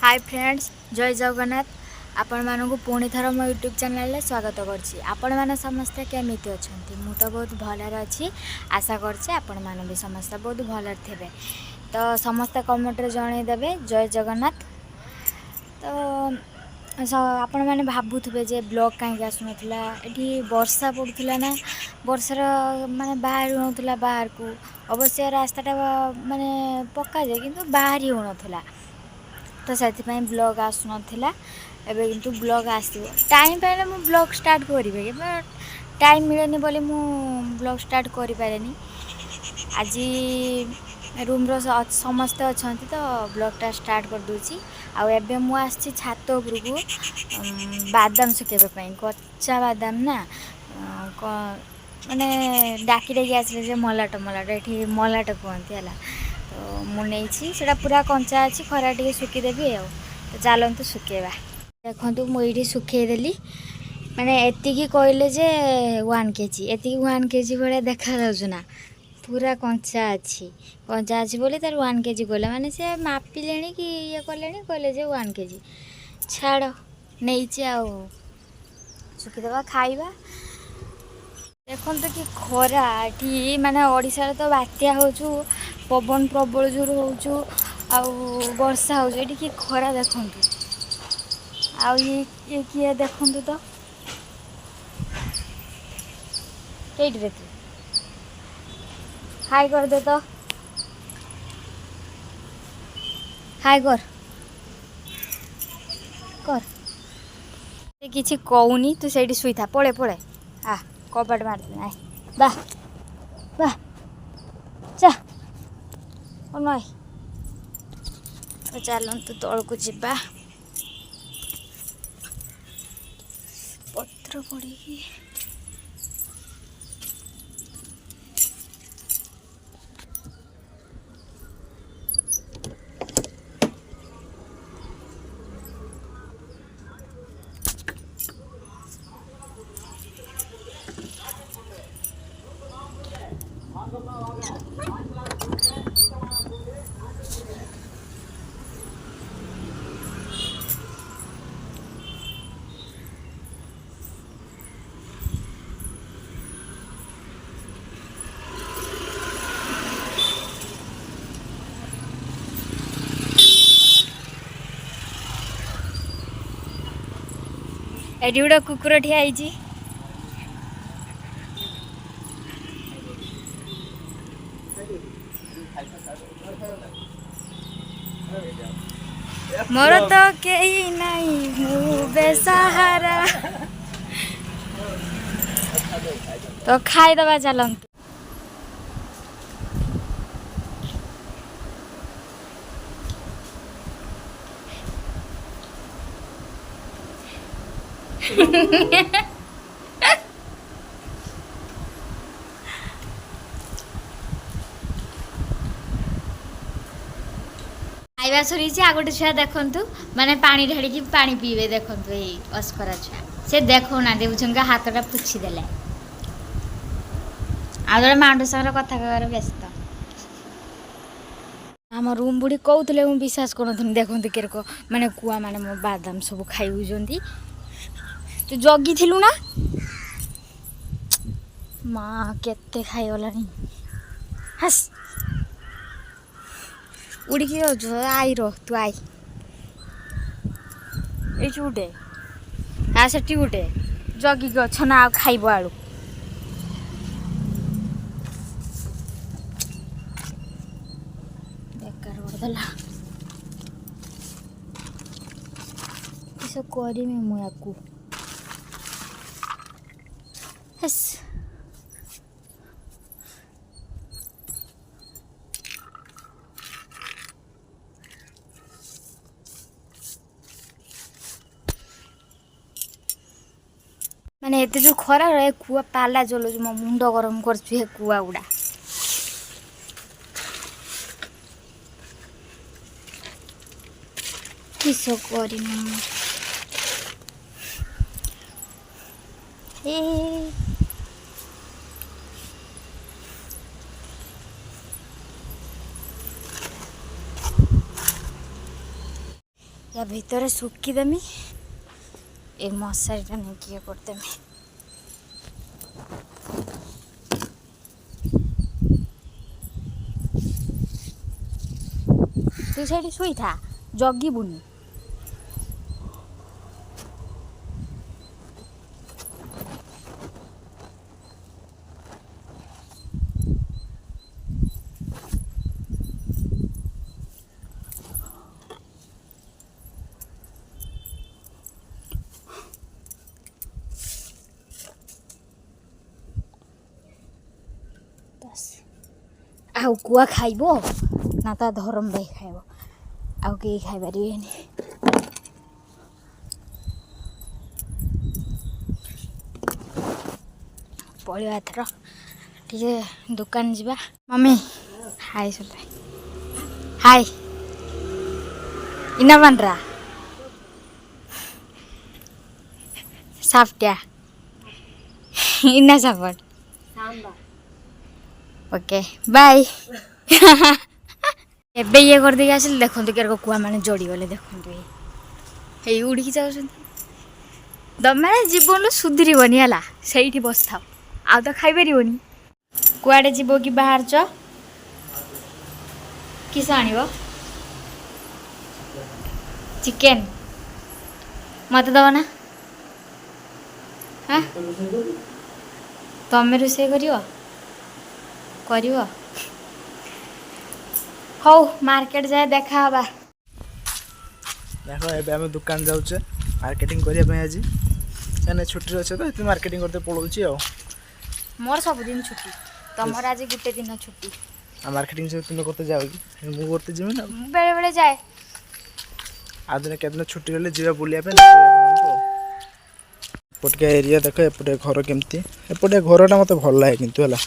Hi friends, जय जगन्नाथ। आपण मानक पुणी थर मो यूट्यूब चैनल स्वागत करछि। आपण माने समस्त केमिति अछंती? मु तो बहुत भलर अछि। आशा करछि आपण माने भी समस्त बहुत भलर थेबे। तो समस्त कमेंट रे जणाई देबे जय जगन्नाथ। तो आपण माने भाबुथबे जे ब्लॉग काहे आसुनथला, एठी वर्षा पडुथला ना, वर्षार माने बाहर होउथला बाहर को। अवश्य रास्ताटा माने पक्का जे किंतु बाहर ही होउनथला। तो से ब्लॉग आसुनथला। एबे किंतु ब्लॉग आसीबो। टाइम पाइले मु ब्लॉग स्टार्ट करिबे के टाइम मिलेनी बोली मु ब्लॉग स्टार्ट करि पारेनी। आज रूम रो समस्त अछंती तो ब्लॉगटा स्टार्ट कर दूची। आ एबे मु आछि छात उपरकू बादाम सुकेबे पई। कच्चा बादाम ना माने डाकी डाकी आसले जे मलाट मलाट एठी मलाट कहंती हला। तो मु नेछि सेटा पूरा कंचा अछि, खरा टिके सुकी देबी आ। तो चलंतु सुकेबा। देखंतु मु एठी सुके देली। माने एतिकी कहले जे 1 केजी, एतिकी 1 केजी भले देखा जाउछ ना। पूरा कंचा अछि बोली तार 1 केजी कहले। माने से मापी लेनी कि ये करलेनी कहले जे 1 केजी। छाड़ नेछि आ सुकी देबा खाइबा। देखंतु कि खरा एठी माने ओडिसा तो बात्या होचु, पवन प्रबल जोर होचु आ वर्षा होचु। एठी कि खरा देखंतु। आ ये किए देखंतु तो केट रे तू हाय कर दे तो हाय कर कर से किछि कहूनी। तू सेठी सुई था। पळे पळे आ कबाट मार दे। आय बा बा चा ओ नय। तो चलंतु तळकू जिबा। पत्र पड़ी एटी गोटे कुकुर ठिया होइछि। मोर तो केही नहीं मु बेसहारा। तो खाई दबा चलंतु। खाइबा सरी आ गोटे छुआ देखंतु माने पानी ढाड़ी की पानी पीबे। देखंतु ए अस्करा छुआ से देखो ना देउछंगा हाथटा पुछि देले। आ जरे मांडू संग कथा कहर व्यस्त। हम रूम बुढ़ी कहते मुझे विश्वास करथुन। देखते केरक माने कुआ माने मो बादाम सब खाई होजंती। तो जगी थिलु ना माँ केते खाई गलानी। हस उड़की जाउछु। आई रो तू आई ए गुटे आ सेठी गुटे जगी गछ ना आ खाइबो आलू। बेकार करदला किस करमी मु याकू। हस माने एते जो खरा रे कुआ पाला जलो मो मुंड गरम करछु। हे कुआ उडा किस करमी ए या भितर सुखीदेमी ए मशारीटा नहीं किए करदेमी तू से शुई था जगिबुनी आउ कुआ खाइब ना ता धरम भाई खाइब आउ के खाई पारिबेनी पळिबा एथर टिके दुकान जीवा मम्मी हाय सुले हाय इना बनरा साफ्ट्या इना सापट ओके बाय एबे ये कर दे आसिल देखंतु केर को कुआ माने जोड़ी गले देखंतु हे उड़ी की जाउछन दमे जीवन सुधरी बनी हला सेठी बसथाओ आ तो खाई परिबोनी कुआडे जीवो कि बाहर च किस आनिबो चिकन मत दो ना हां तमे रुसे करियो करियो हौ मार्केट जाए देखा हबा देखो एबे हम दुकान जाउचे मार्केटिंग करिया पे आज माने छुट्टी रहছে तो एते मार्केटिंग करते पळौची आ मोर सब दिन छुट्टी तमर आज गुटे दिन छुट्टी आ मार्केटिंग से तुम करते जाओ कि मु करते जिमे ना बेले बेले जाए आज दिन केतना छुट्टी रहले जीवा बुलिया पे पटका एरिया देखो एपटे घर केमती एपटे घरटा मते भल लागे किंतु हला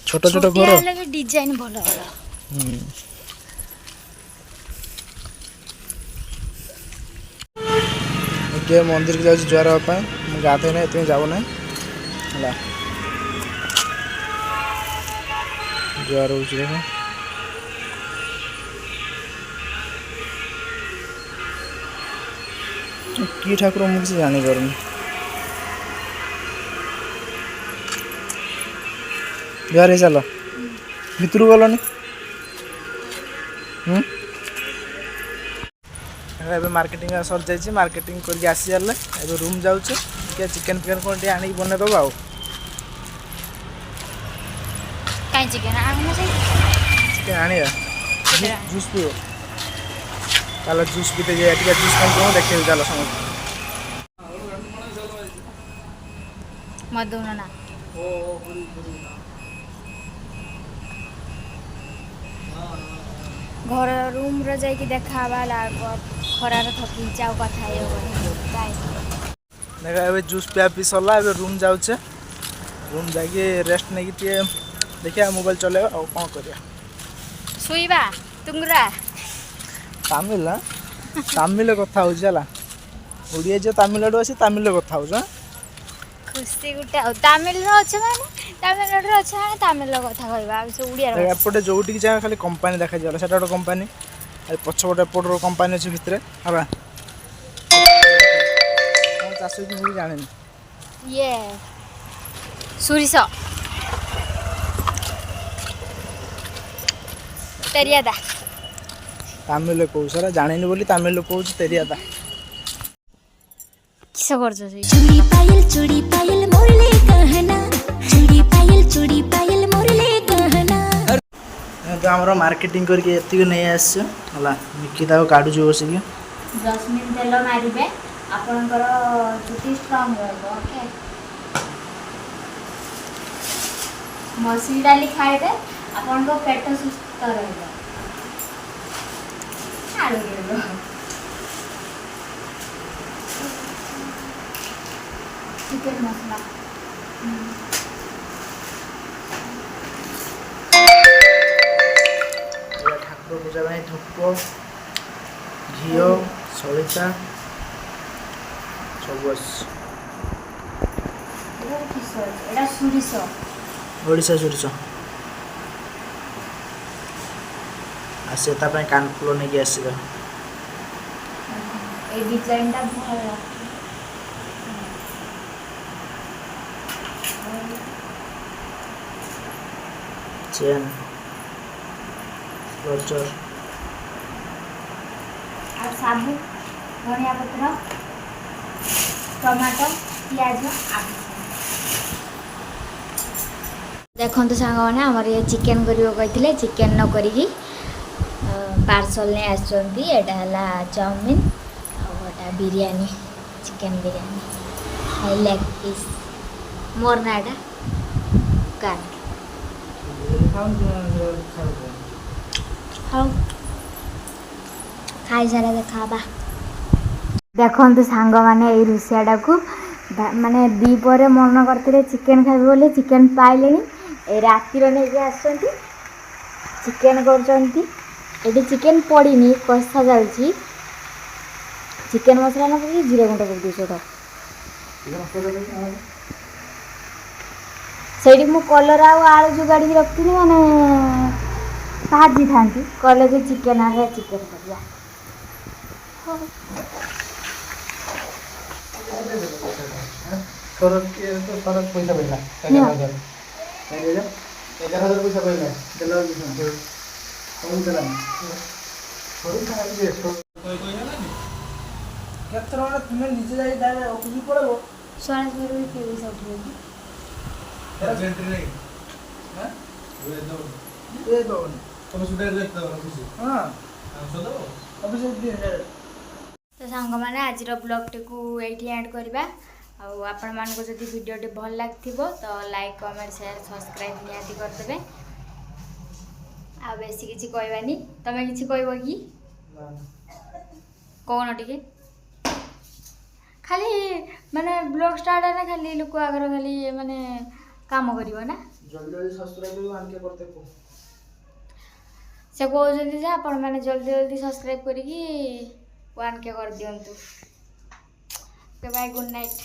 छोट छोट घर लगे डिजाइन भलो होला के मंदिर के जाउ ज्वार पाए मु गाथे ना एते जाऊ ना हला ज्वार हो देखो की ठाकुर मुझे से जानी पारुनी ज्वार चलो भितर गलनी एबे मार्केटिंग सर जाइए मार्केटिंग करके आसी जाले एबे रूम जाउचे के चिकन पिकन कोन टे आनी बने दबा आ काई चिकन आने से चिकन आनी जूस पियो चलो जूस पीते जाए टिके जूस को देखे चलो समझ मधुना ना घर रूम रे जाई कि देखाबा लाग खरार थकी जाओ कथा ये गाय देखा एबे जूस पिया पी सरला एबे रूम जाउचे रूम जाके रेस्ट नै कि देखिया मोबाइल चलेबा और कोन करिया सुईबा तुंगरा तमिल ना तमिल कथा हो जाला ओडिया जे तमिलनाडु आसी तमिल कथा हो जा खुशी गुटे तमिल रो छ माने तमिलनाडु रो छ माने तमिल कथा कहबा से ओडिया रो एपटे जोटी कि जा खाली कंपनी देखा जाला सेटा तो कंपनी ए पछपटे एपट रो कंपनी अछि भितरे हबा हम चासो कि मुई जाने ये सुरिसो तेरियादा तमिल को सारा जानिनी बोली तमिल को तेरियादा किस करछो से चूड़ी पायल मोरले कहना चूड़ी पायल मोरले कहना तो हमरो मार्केटिंग करके एति नै आछ हला निकिता को काडू जो बसी जस्मिन तेल मारिबे आपनकर चुटी स्ट्रांग रहबो ओके मसूर डाली खाइबे आपनको पेट सुस्त रहबो आलू रहबो चिकन मसाला ठाकुर पूजा में धूप घिओ सलिता सब एटा सुरिसो ओडिशा सुरिस आ सेता कानफुल नहीं आसवा এই ডিজাইনটা ভালো লাগে। চেন ক্লোজর আর সাবু ধনিয়া পত্র টমাটো পিঁয়াজ আলু। ଦେଖନ୍ତୁ ସାଙ୍ଗମାନେ ଆମର ଇଏ ଚିକେନ୍ କରିବାକୁ କହିଥିଲେ ଚିକେନ୍ ନ କରିକି ପାର୍ସଲ ନେଇ ଆସିଛନ୍ତି। ଏଇଟା ହେଲା ଚାଉମିନ୍ ଆଉ ଏଇଟା biryani chicken biryani leg piece ମୋର ନା ଏଇଟା କାନ ହଉ ଖାଇସାରା ଦେଖାବା। ଦେଖନ୍ତୁ ସାଙ୍ଗମାନେ ଏଇ ରୋଷେଇଟାକୁ ମାନେ ଦ୍ୱିପହରେ ମନ କରିଥିଲେ ଚିକେନ୍ ଖାଇବେ ବୋଲି ଚିକେନ୍ ପାଇଲେଣି। ଏ ରାତିରେ ନେଇକି ଆସୁଛନ୍ତି ଚିକେନ୍ କରୁଛନ୍ତି। ଏଠି ଚିକେନ୍ ପଡ଼ିନି କଷା ଯାଉଛି। ଚିକେନ୍ ମସଲା ନ ପକେଇକି ଜିରା ଗୁଣ୍ଡ କରିଦେଇଛି ଏଇଟା। ସେଇଠି ମୁଁ କଲରା ଆଉ ଆଳୁ ଯୋଗାଡ଼ିକି ରଖିଥିଲି ମାନେ ଭାଜିଥାନ୍ତି କହିଲେ ଯେ ଚିକେନ୍ ଆଣିଲେ ଚିକେନ୍ କରିବା। फरक पैसा पड़ला 11,000 11,000 पैसा पड़ला देला कौन देला केतर वाला तुम नीचे जाई दाए ऑफिस पड़ो 1600 रुपये पैसा उठेगी अर्जेंट नहीं हां ये दो तुम सुधार देखता हो ऑफिस हां सो दो ऑफिस दिन तो ସାଙ୍ଗମାନେ ଆଜିର ବ୍ଲଗ୍ଟିକୁ ଏଇଠି ଏଣ୍ଡ କରିବା। ଆଉ ଆପଣମାନଙ୍କୁ ଯଦି ଭିଡ଼ିଓଟି ଭଲ ଲାଗିଥିବ ତ ଲାଇକ୍ କମେଣ୍ଟ ସେୟାର ସବସ୍କ୍ରାଇବ୍ ନିହାତି କରିଦେବେ। ଆଉ ବେଶୀ କିଛି କହିବାନି। ତମେ କିଛି କହିବ କି? କହୁନ ଟିକେ ଖାଲି ମାନେ ବ୍ଲଗ୍ ଷ୍ଟାର୍ଟ ହେଲା ଖାଲି ଲୋକ ଆଗରେ ଖାଲି ମାନେ କାମ କରିବ ନା जल्दी जल्दी सब्सक्राइब आनके करते को ସେ କହୁଛନ୍ତି ଯେ ଆପଣମାନେ ଜଲ୍ଦି ଜଲ୍ଦି ସବସ୍କ୍ରାଇବ୍ କରିକି 1K କରିଦିଅନ୍ତୁ। Okay bye good night.